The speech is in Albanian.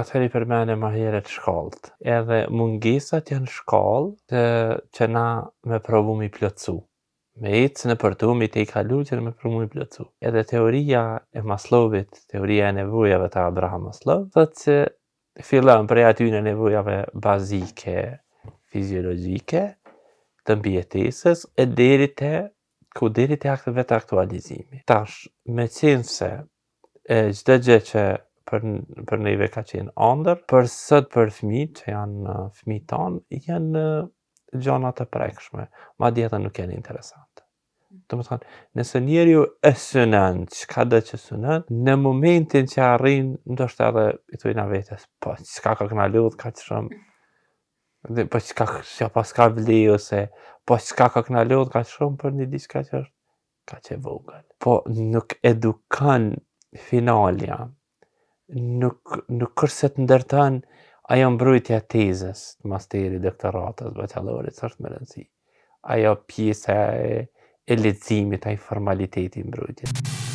atëherë i përmene ma herët shkallët. Edhe mungesat janë shkallë që na me provu mi plotësu. Me ecë në përtu, mi te i kalu që me provu mi plotësu. Edhe teoria e Maslowit, teoria e nevojave të Abraham Maslow, thot që fillon prej atyre nevojave bazike, fiziologjike, të mbijetesës, e deri te vetë aktualizimi. Tash, me qenë se çdo gjë që për neve ka qenë ëndër, për sot për fëmijët që janë fëmijët tanë, janë gjëra të prekshme, madje edhe nuk janë interesante. Domethënë, nëse njeriu e synon çka do që synon, në momentin që arrin, ndoshta edhe i thojna vetes, po çka ka na lodh kaq shumë, po çka paska vli ose po çka ka na lodh kaq shumë për një diçka që është kaq e vogël. Po nuk edukon finalja, nuk është se të ndërton ajo mbrojtja e tezës, masterit, doktoratës, bachellorit, s'është me rëndësi. Ajo pjesa e leximit, ai formaliteti i mbrojtjes.